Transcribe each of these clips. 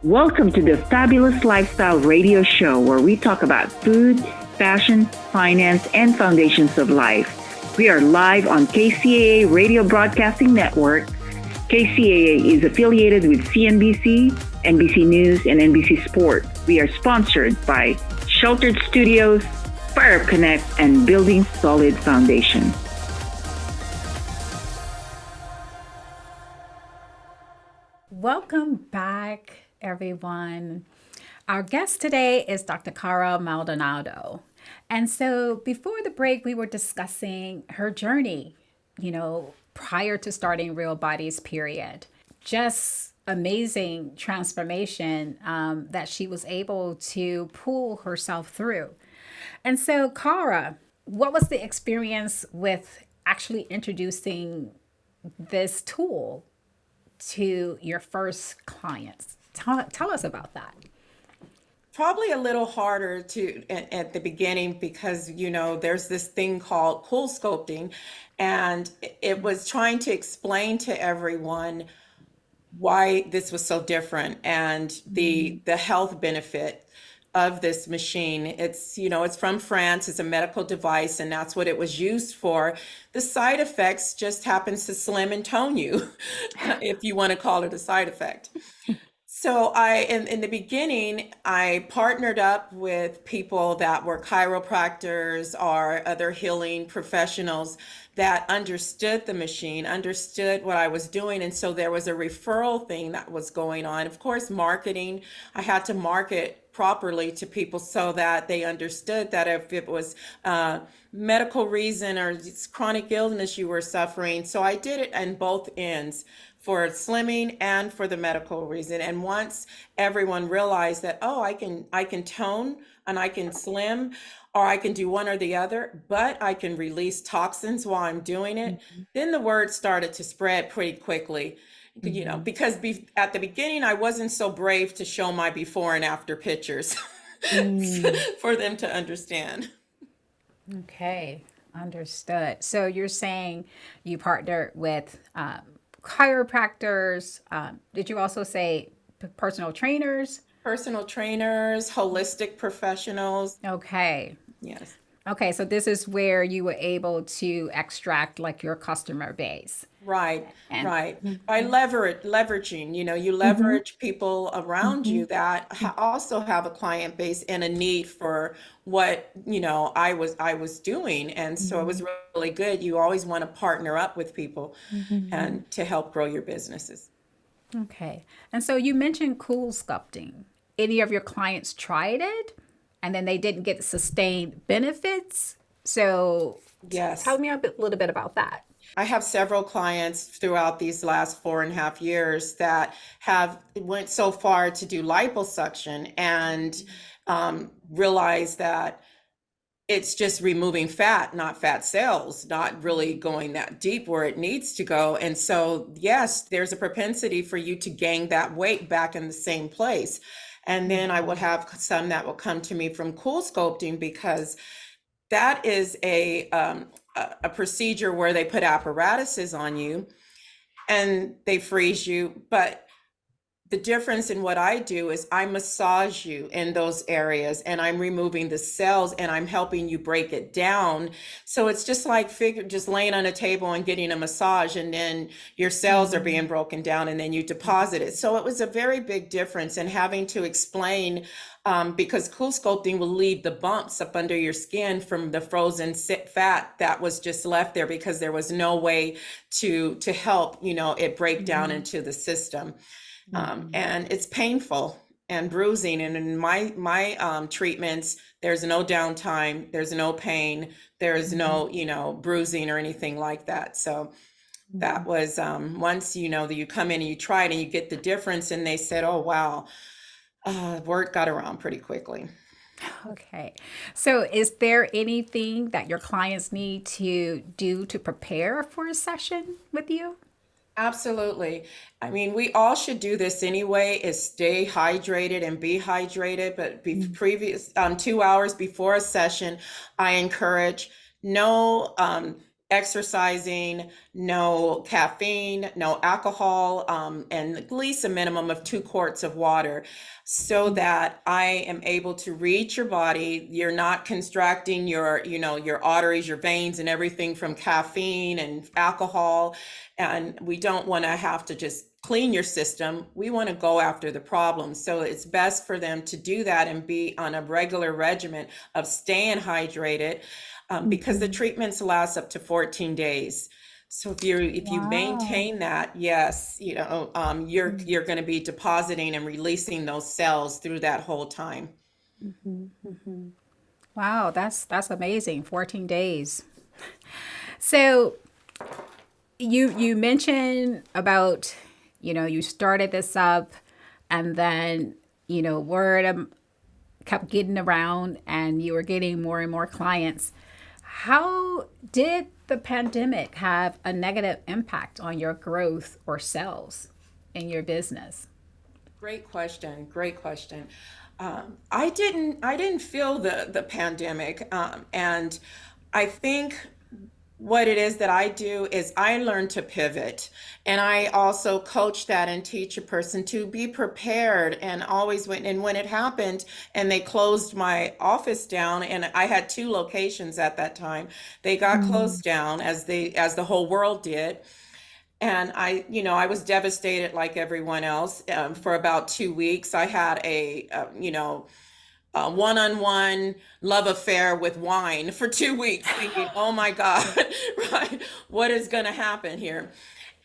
Welcome to the Fabulous Lifestyle Radio Show, where we talk about food, fashion, finance, and foundations of life. We are live on KCAA Radio Broadcasting Network. KCAA is affiliated with CNBC, NBC News, and NBC Sport. We are sponsored by Sheltered Studios, Fire Connect, and Building Solid Foundation. Welcome back, everyone. Our guest today is Dr. Cara Maldonado. And so before the break, we were discussing her journey, prior to starting Real Bodies, period. Just amazing transformation that she was able to pull herself through. And so, Cara, what was the experience with actually introducing this tool to your first clients? Tell us about that. Probably a little harder at the beginning because, there's this thing called cool sculpting, and it was trying to explain to everyone why this was so different and the health benefit of this machine. It's from France. It's a medical device, and that's what it was used for. The side effects just happens to slim and tone you, if you want to call it a side effect. So in the beginning, I partnered up with people that were chiropractors or other healing professionals that understood the machine, understood what I was doing. And so there was a referral thing that was going on. Of course, marketing, I had to market properly to people so that they understood that if it was medical reason or chronic illness you were suffering. So I did it on both ends, for slimming and for the medical reason. And once everyone realized that, I can tone and I can slim, or I can do one or the other, but I can release toxins while I'm doing it, then the word started to spread pretty quickly. Because at the beginning, I wasn't so brave to show my before and after pictures for them to understand. Okay, understood. So you're saying you partnered with chiropractors. Did you also say personal trainers? Personal trainers, holistic professionals. Okay. Yes. Okay, so this is where you were able to extract like your customer base. Right. By leveraging, you leverage people around you that also have a client base and a need for what, I was doing. And so it was really good. You always want to partner up with people and to help grow your businesses. Okay. And so you mentioned cool sculpting. Any of your clients tried it and then they didn't get sustained benefits? So Yes. tell me a little bit about that. I have several clients throughout these last 4.5 years that went so far to do liposuction and realize that it's just removing fat, not fat cells, not really going that deep where it needs to go. And so, yes, there's a propensity for you to gain that weight back in the same place. And then I will have some that will come to me from cool sculpting, because that is a procedure where they put apparatuses on you and they freeze you. But the difference in what I do is I massage you in those areas, and I'm removing the cells and I'm helping you break it down. So it's just like just laying on a table and getting a massage, and then your cells are being broken down and then you deposit it. So it was a very big difference, and having to explain because cool sculpting will leave the bumps up under your skin from the frozen fat that was just left there because there was no way to help, it break down into the system. And it's painful and bruising. And in my treatments, there's no downtime, there's no pain, there's no, bruising or anything like that. So that was once, that you come in and you try it and you get the difference, and they said, oh, wow, word got around pretty quickly. Okay. So is there anything that your clients need to do to prepare for a session with you? Absolutely. I mean, we all should do this anyway, is stay hydrated and be hydrated. But previous 2 hours before a session, I encourage no exercising, no caffeine, no alcohol, and at least a minimum of 2 quarts of water, so that I am able to reach your body. You're not constricting your arteries, your veins, and everything from caffeine and alcohol. And we don't want to have to just clean your system. We want to go after the problem. So it's best for them to do that and be on a regular regimen of staying hydrated, because the treatments last up to 14 days. So if you maintain that, yes, you're going to be depositing and releasing those cells through that whole time. Wow, that's amazing. 14 days. So you mentioned about, you started this up, and then, word kept getting around and you were getting more and more clients. How did the pandemic have a negative impact on your growth or sales in your business? Great question. Great question. I didn't feel the pandemic, and I think what it is that I do is I learn to pivot, and I also coach that and teach a person to be prepared. And always when it happened and they closed my office down, and I had 2 locations at that time, they got closed down as the whole world did. And I was devastated like everyone else. For about 2 weeks, I had a one-on-one love affair with wine for 2 weeks, thinking, oh my God, right, what is going to happen here?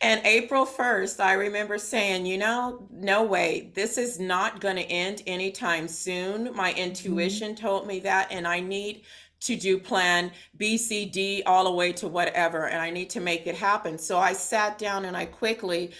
And April 1st, I remember saying, no way, this is not going to end anytime soon. My intuition told me that, and I need to do plan B, C, D, all the way to whatever, and I need to make it happen. So I sat down and I quickly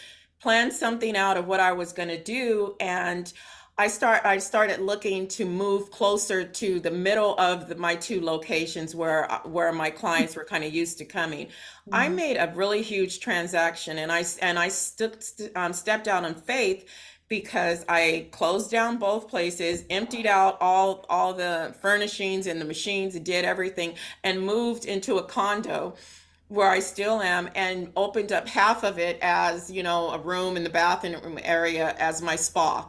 planned something out of what I was going to do, and I started looking to move closer to the middle of my 2 locations where my clients were kind of used to coming. I made a really huge transaction, and I stepped out on faith, because I closed down both places, emptied out all the furnishings and the machines, and did everything, and moved into a condo where I still am, and opened up half of it as, a room in the bathroom area as my spa.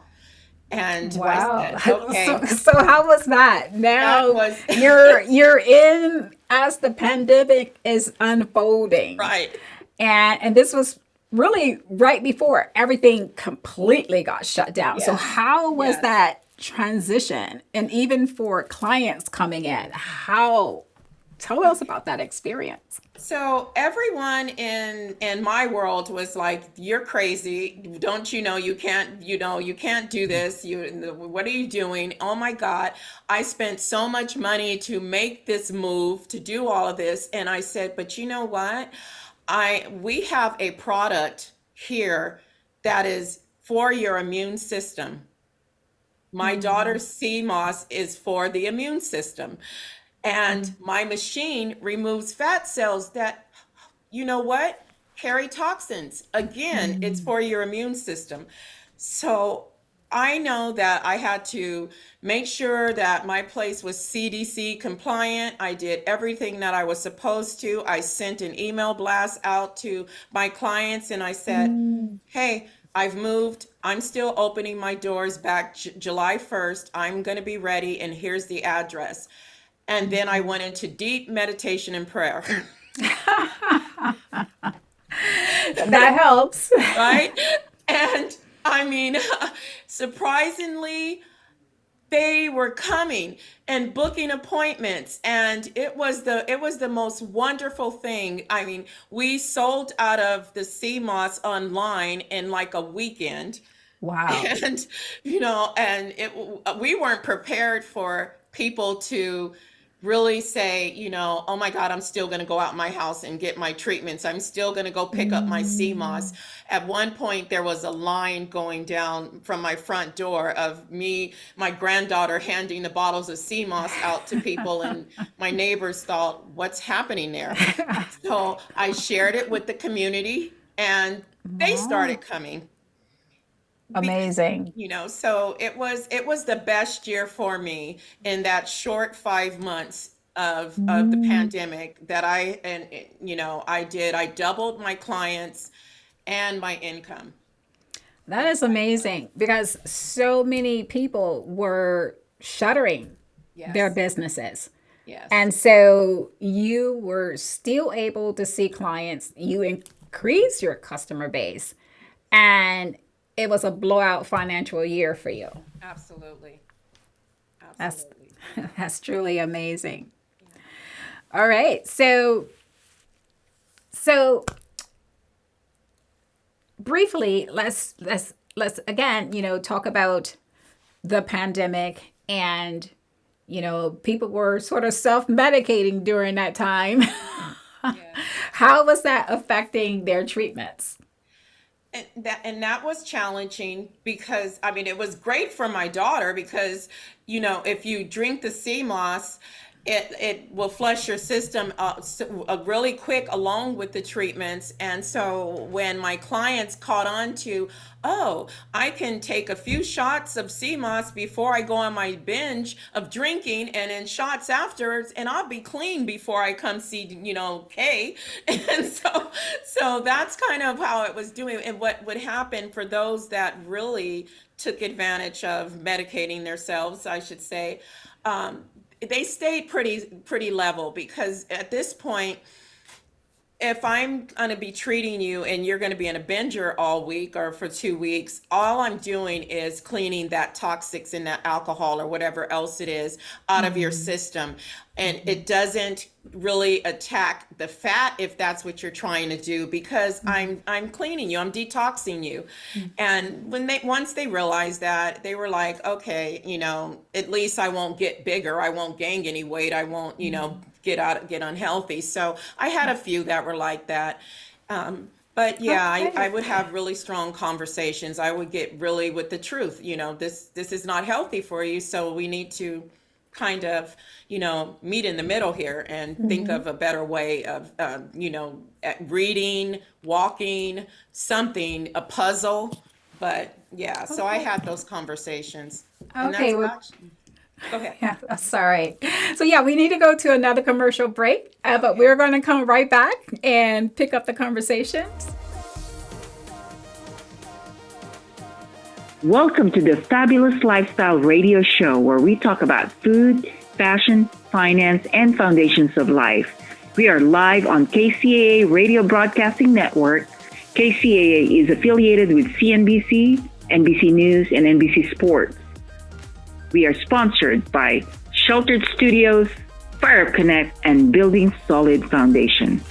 And Wow. I said, okay, So how was that? that Now was you're in as the pandemic is unfolding. right. And this was really right before everything completely got shut down. So Yes. how was Yes. that transition? And even for clients coming in, tell us about that experience. So everyone in my world was like, "You're crazy! Don't you know you can't? You can't do this. What are you doing? Oh my God! I spent so much money to make this move, to do all of this." And I said, "But you know what? We have a product here that is for your immune system. My daughter's CMOS is for the immune system. And my machine removes fat cells that, carry toxins. Again, it's for your immune system." So I know that I had to make sure that my place was CDC compliant. I did everything that I was supposed to. I sent an email blast out to my clients, and I said, "Hey, I've moved. I'm still opening my doors back July 1st. I'm going to be ready, and here's the address." And then I went into deep meditation and prayer. That helps. Right? And I mean, surprisingly, they were coming and booking appointments, and it was the most wonderful thing. I mean, we sold out of the CMOS online in like a weekend. Wow. And we weren't prepared for people to really say, "Oh my God, I'm still going to go out my house and get my treatments. I'm still going to go pick up my CMOS." At one point, there was a line going down from my front door of my granddaughter handing the bottles of CMOS out to people, and my neighbors thought, "What's happening there?" So I shared it with the community, and they started coming. Amazing. So it was the best year for me in that short 5 months. of the pandemic that I doubled my clients and my income. That is amazing because so many people were shuttering their businesses. Yes. And so you were still able to see clients, you increased your customer base, and it was a blowout financial year for you. Absolutely. That's truly amazing. Yeah. All right. So briefly, let's again, talk about the pandemic, and people were sort of self-medicating during that time. Yeah. How was that affecting their treatments? And that was challenging because, it was great for my daughter because, if you drink the sea moss, it will flush your system really quick along with the treatments. And so when my clients caught on to, I can take a few shots of sea moss before I go on my binge of drinking, and then shots afterwards, and I'll be clean before I come see, Kay. And so that's kind of how it was doing. And what would happen for those that really took advantage of medicating themselves, I should say, they stayed pretty level, because at this point, if I'm going to be treating you and you're going to be in a binger all week or for 2 weeks, all I'm doing is cleaning that toxics and that alcohol or whatever else it is out of your system. And it doesn't really attack the fat if that's what you're trying to do, because I'm cleaning you, I'm detoxing you. And once they realized that, they were like, okay, at least I won't get bigger, I won't gain any weight, I won't, get unhealthy. So I had a few that were like that. But yeah, okay. I would have really strong conversations. I would get really with the truth. This is not healthy for you. So we need to kind of, meet in the middle here and think of a better way of, reading, walking, something, a puzzle. But yeah, so I had those conversations. Okay. Go ahead. Yeah, sorry. So yeah, we need to go to another commercial break, but we're going to come right back and pick up the conversations. Welcome to the Fabulous Lifestyle Radio Show, where we talk about food, fashion, finance, and foundations of life. We are live on KCAA Radio Broadcasting Network. KCAA is affiliated with CNBC, NBC News, and NBC Sports. We are sponsored by Sheltered Studios, Fire Up Connect, and Building Solid Foundation.